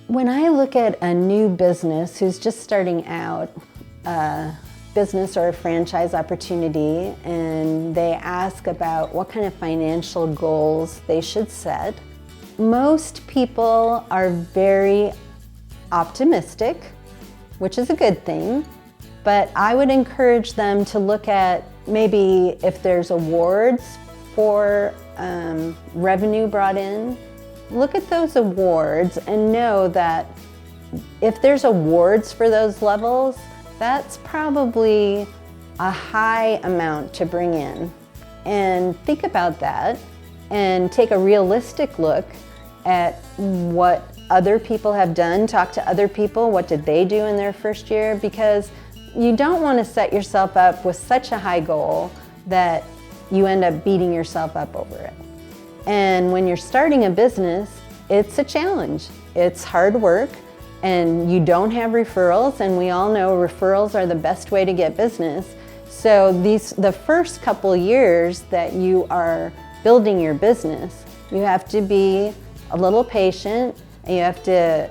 When I look at a new business who's just starting out, a business or a franchise opportunity, and they ask about what kind of financial goals they should set, most people are very optimistic, which is a good thing, but I would encourage them to look at maybe if there's awards for revenue brought in. Look at those awards and know that if there's awards for those levels, that's probably a high amount to bring in. And think about that and take a realistic look at what other people have done. Talk to other people, what did they do in their first year? Because you don't want to set yourself up with such a high goal that you end up beating yourself up over it. And when you're starting a business, it's a challenge. It's hard work, and you don't have referrals, and we all know referrals are the best way to get business. So the first couple years that you are building your business, you have to be a little patient, and you have to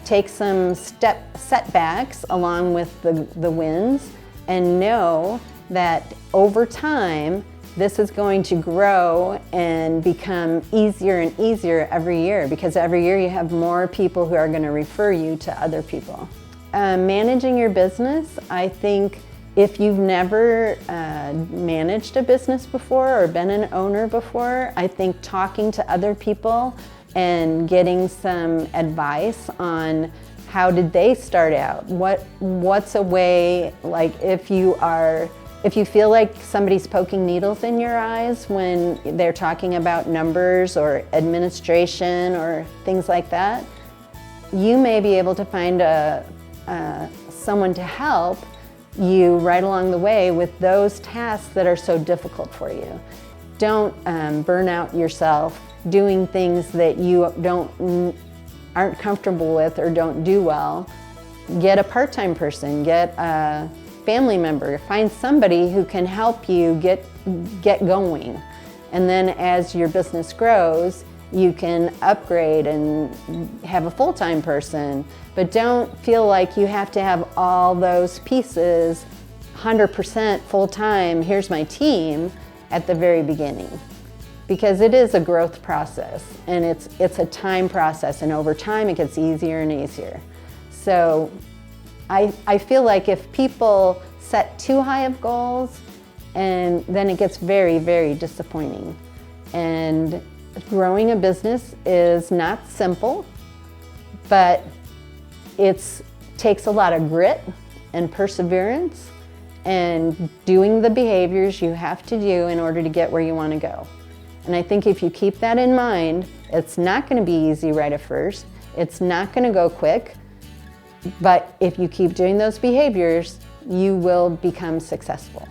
take some setbacks along with the wins, and know that over time, this is going to grow and become easier and easier every year, because every year you have more people who are going to refer you to other people. Managing your business, I think if you've never managed a business before or been an owner before, I think talking to other people and getting some advice on how did they start out? What's a way, like if you feel like somebody's poking needles in your eyes when they're talking about numbers or administration or things like that, you may be able to find someone to help you right along the way with those tasks that are so difficult for you. Don't burn out yourself doing things that you aren't comfortable with or don't do well. Get a part-time person, get a family member, find somebody who can help you get going. And then as your business grows, you can upgrade and have a full-time person, but don't feel like you have to have all those pieces 100% full-time, here's my team, at the very beginning. Because it is a growth process, and it's a time process, and over time it gets easier and easier. So I feel like if people set too high of goals, and then it gets very, very disappointing. And growing a business is not simple, but it takes a lot of grit and perseverance and doing the behaviors you have to do in order to get where you want to go. And I think if you keep that in mind, it's not going to be easy right at first. It's not going to go quick. But if you keep doing those behaviors, you will become successful.